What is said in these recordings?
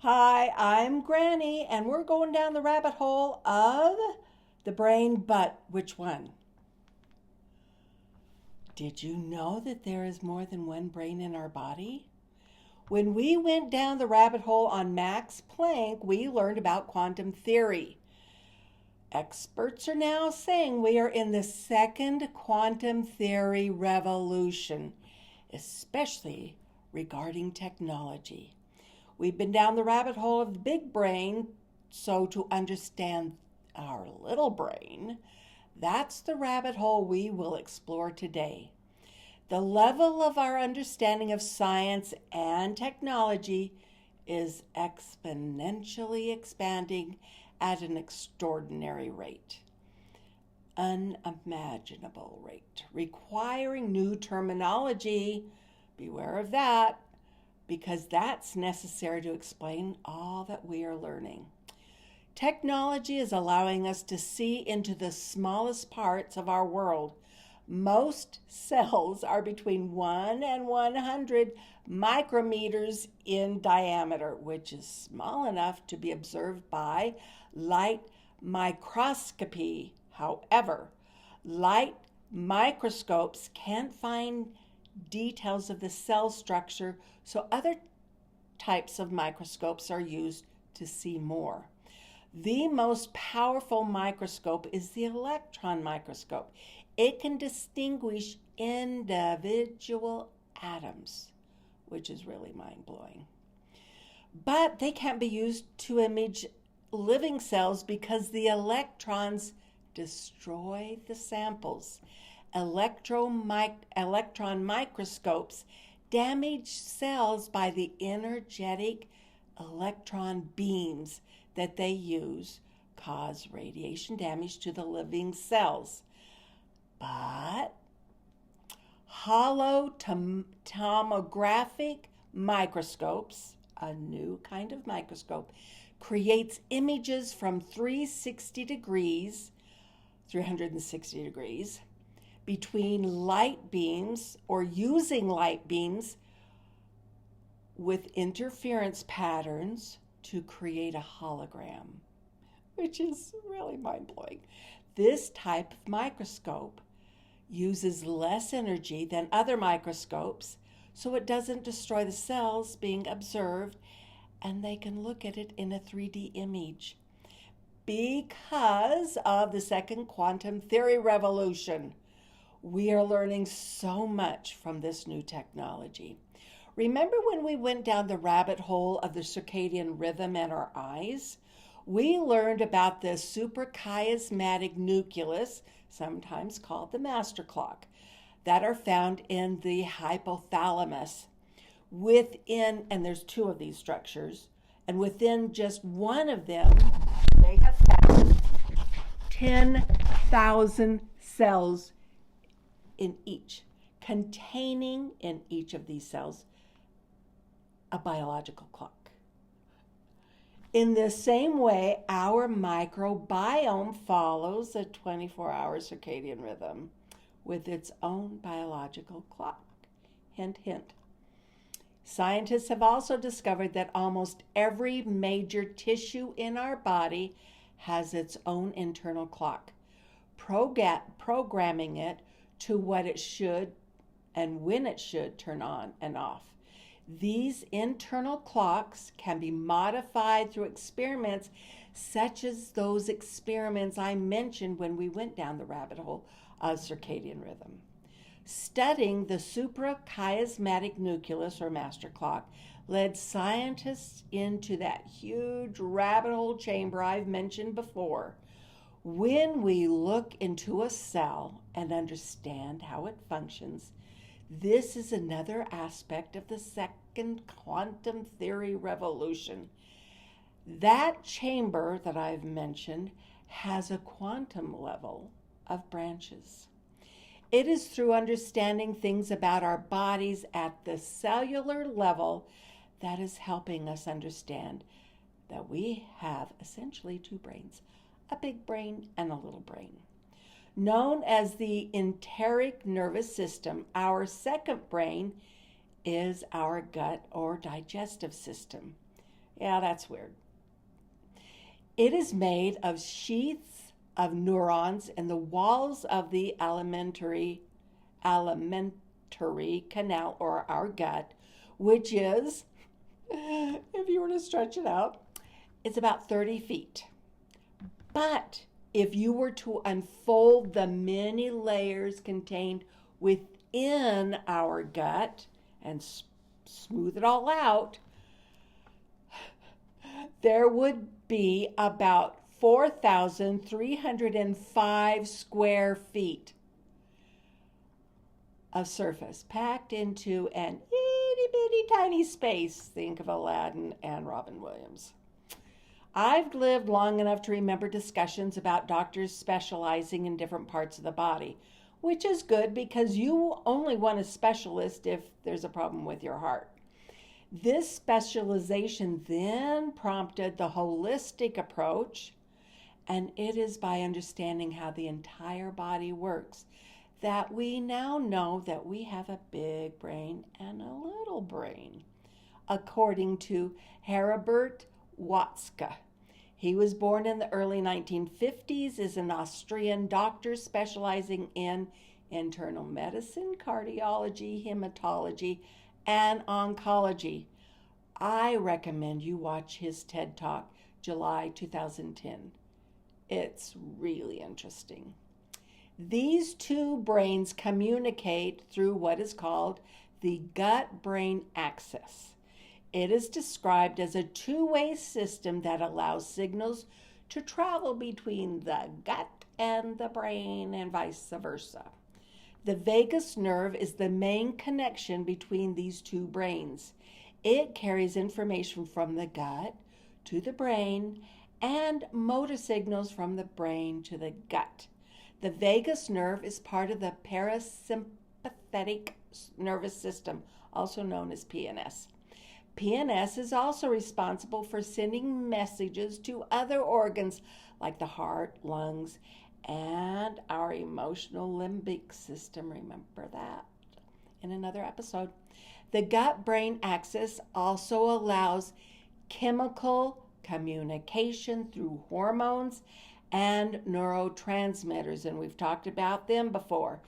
Hi, I'm Granny, and we're going down the rabbit hole of the brain, but which one? Did you know that there is more than one brain in our body? When we went down the rabbit hole on Max Planck, we learned about quantum theory. Experts are now saying we are in the second quantum theory revolution, especially regarding technology. We've been down the rabbit hole of the big brain, so to understand our little brain, that's the rabbit hole we will explore today. The level of our understanding of science and technology is exponentially expanding at an extraordinary rate. Unimaginable rate, requiring new terminology. Beware of that, because that's necessary to explain all that we are learning. Technology is allowing us to see into the smallest parts of our world. Most cells are between 1 and 100 micrometers in diameter, which is small enough to be observed by light microscopy. However, light microscopes can't find details of the cell structure, so other types of microscopes are used to see more. The most powerful microscope is the electron microscope. It can distinguish individual atoms, which is really mind-blowing. But they can't be used to image living cells because the electrons destroy the samples. Electron microscopes damage cells by the energetic electron beams that they use cause radiation damage to the living cells. But holomographic microscopes, a new kind of microscope, creates images from 360 degrees between light beams or using light beams with interference patterns to create a hologram, which is really mind-blowing. This type of microscope uses less energy than other microscopes, so it doesn't destroy the cells being observed, and they can look at it in a 3D image. Because of the second quantum theory revolution, we are learning so much from this new technology. Remember when we went down the rabbit hole of the circadian rhythm in our eyes? We learned about the suprachiasmatic nucleus, sometimes called the master clock, that are found in the hypothalamus. And there's two of these structures, and within just one of them, they have found 10,000 cells in each, containing in each of these cells a biological clock. In the same way, our microbiome follows a 24-hour circadian rhythm with its own biological clock. Hint, hint. Scientists have also discovered that almost every major tissue in our body has its own internal clock, programming it to what it should and when it should turn on and off. These internal clocks can be modified through experiments such as those experiments I mentioned when we went down the rabbit hole of circadian rhythm. Studying the suprachiasmatic nucleus or master clock led scientists into that huge rabbit hole chamber I've mentioned before. When we look into a cell and understand how it functions, this is another aspect of the second quantum theory revolution. That chamber that I've mentioned has a quantum level of branches. It is through understanding things about our bodies at the cellular level that is helping us understand that we have essentially two brains, a big brain and a little brain. Known as the enteric nervous system, our second brain is our gut or digestive system. Yeah, that's weird. It is made of sheaths of neurons in the walls of the alimentary canal, or our gut, which is, if you were to stretch it out, it's about 30 feet. But if you were to unfold the many layers contained within our gut and smooth it all out, there would be about 4,305 square feet of surface packed into an itty bitty tiny space. Think of Aladdin and Robin Williams. I've lived long enough to remember discussions about doctors specializing in different parts of the body, which is good because you only want a specialist if there's a problem with your heart. This specialization then prompted the holistic approach, and it is by understanding how the entire body works that we now know that we have a big brain and a little brain. According to Herbert Watzke, he was born in the early 1950s, is an Austrian doctor specializing in internal medicine, cardiology, hematology, and oncology. I recommend you watch his TED Talk, July 2010. It's really interesting. These two brains communicate through what is called the gut-brain axis. It is described as a two-way system that allows signals to travel between the gut and the brain and vice versa. The vagus nerve is the main connection between these two brains. It carries information from the gut to the brain and motor signals from the brain to the gut. The vagus nerve is part of the parasympathetic nervous system, also known as PNS. PNS is also responsible for sending messages to other organs like the heart, lungs, and our emotional limbic system. Remember that in another episode. The gut-brain axis also allows chemical communication through hormones and neurotransmitters, and we've talked about them before.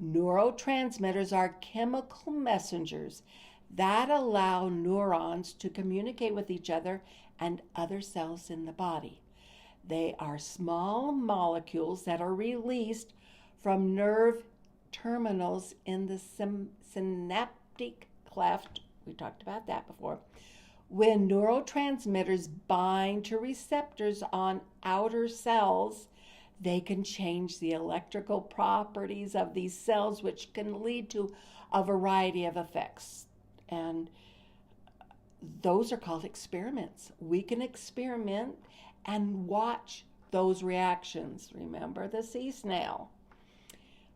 Neurotransmitters are chemical messengers that allow neurons to communicate with each other and other cells in the body. They are small molecules that are released from nerve terminals in the synaptic cleft. We talked about that before. When neurotransmitters bind to receptors on outer cells, they can change the electrical properties of these cells, which can lead to a variety of effects. And those are called experiments. We can experiment and watch those reactions. Remember the sea snail.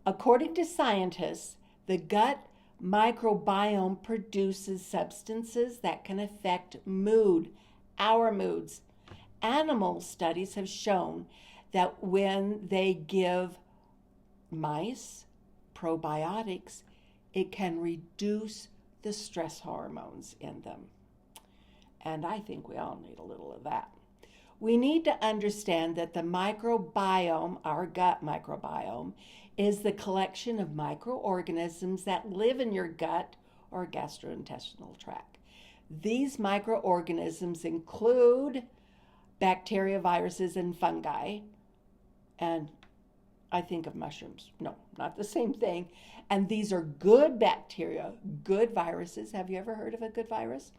According to scientists, the gut microbiome produces substances that can affect mood, our moods. Animal studies have shown that when they give mice probiotics, it can reduce the stress hormones in them. And I think we all need a little of that. We need to understand that the microbiome, our gut microbiome, is the collection of microorganisms that live in your gut or gastrointestinal tract. These microorganisms include bacteria, viruses, and fungi. And I think of mushrooms. No, not the same thing. And these are good bacteria, good viruses. Have you ever heard of a good virus?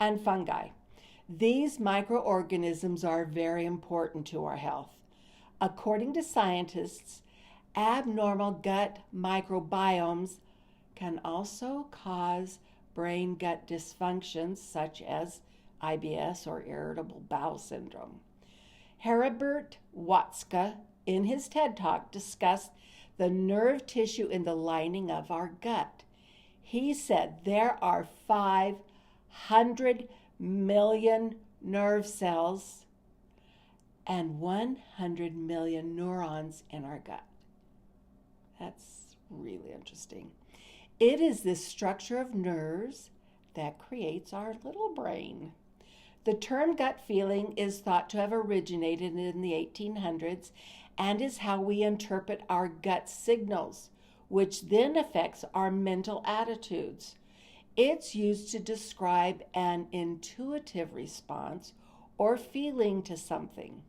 And fungi. These microorganisms are very important to our health. According to scientists, abnormal gut microbiomes can also cause brain-gut dysfunctions such as IBS or irritable bowel syndrome. Herbert Watzke, in his TED Talk, discussed the nerve tissue in the lining of our gut. He said there are 500 million nerve cells and 100 million neurons in our gut. That's really interesting. It is this structure of nerves that creates our little brain. The term gut feeling is thought to have originated in the 1800s and is how we interpret our gut signals, which then affects our mental attitudes. It's used to describe an intuitive response or feeling to something.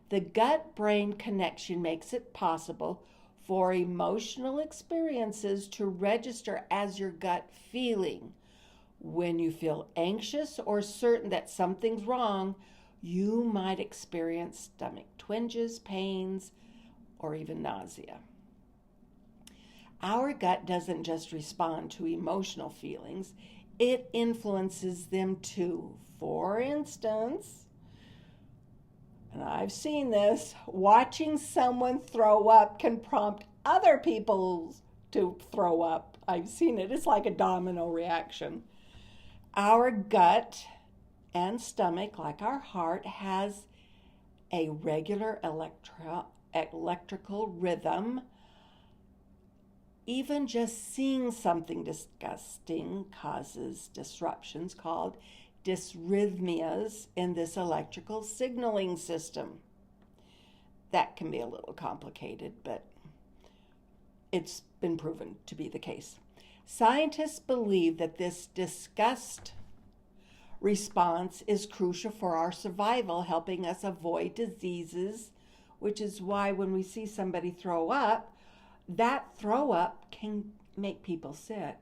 The gut-brain connection makes it possible for emotional experiences to register as your gut feeling. When you feel anxious or certain that something's wrong, you might experience stomach twinges, pains, or even nausea. Our gut doesn't just respond to emotional feelings, it influences them too. For instance, and I've seen this, watching someone throw up can prompt other people to throw up. I've seen it. It's like a domino reaction. Our gut and stomach, like our heart, has a regular electrical rhythm. Even just seeing something disgusting causes disruptions called dysrhythmias in this electrical signaling system. That can be a little complicated, but it's been proven to be the case. Scientists believe that this disgust response is crucial for our survival, helping us avoid diseases, which is why when we see somebody throw up, that throw up can make people sick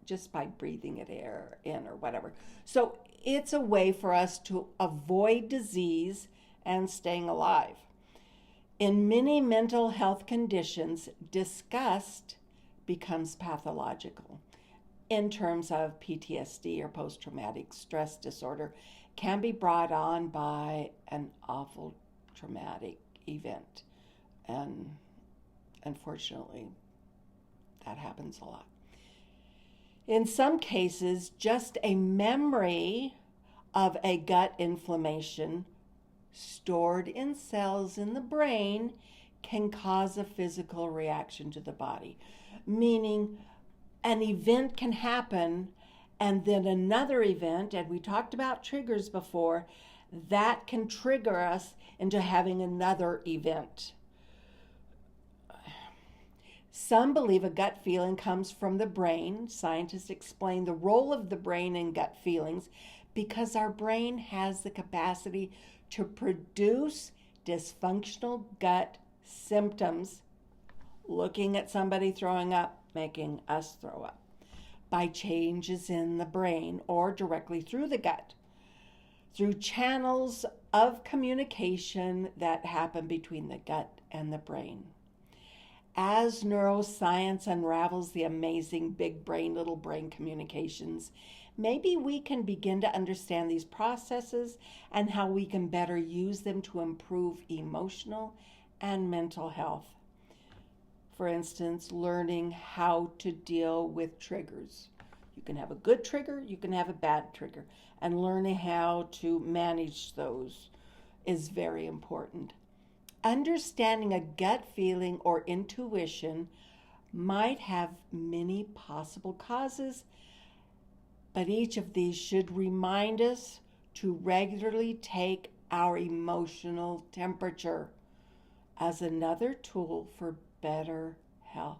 just by breathing it air in or whatever. So it's a way for us to avoid disease and staying alive. In many mental health conditions, disgust becomes pathological. In terms of PTSD or post-traumatic stress disorder, can be brought on by an awful traumatic event. And unfortunately, that happens a lot. In some cases, just a memory of a gut inflammation stored in cells in the brain can cause a physical reaction to the body. Meaning, an event can happen and then another event, and we talked about triggers before, that can trigger us into having another event. Some believe a gut feeling comes from the brain. Scientists explain the role of the brain in gut feelings because our brain has the capacity to produce dysfunctional gut symptoms. Looking at somebody throwing up, making us throw up, by changes in the brain or directly through the gut, through channels of communication that happen between the gut and the brain. As neuroscience unravels the amazing big brain, little brain communications, maybe we can begin to understand these processes and how we can better use them to improve emotional and mental health. For instance, learning how to deal with triggers. You can have a good trigger, you can have a bad trigger, and learning how to manage those is very important. Understanding a gut feeling or intuition might have many possible causes, but each of these should remind us to regularly take our emotional temperature as another tool for better health.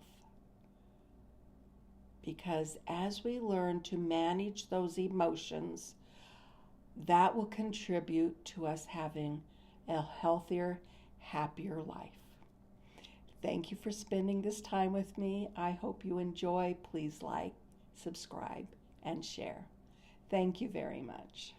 Because as we learn to manage those emotions, that will contribute to us having a healthier, happier life. Thank you for spending this time with me. I hope you enjoy. Please like, subscribe, and share. Thank you very much.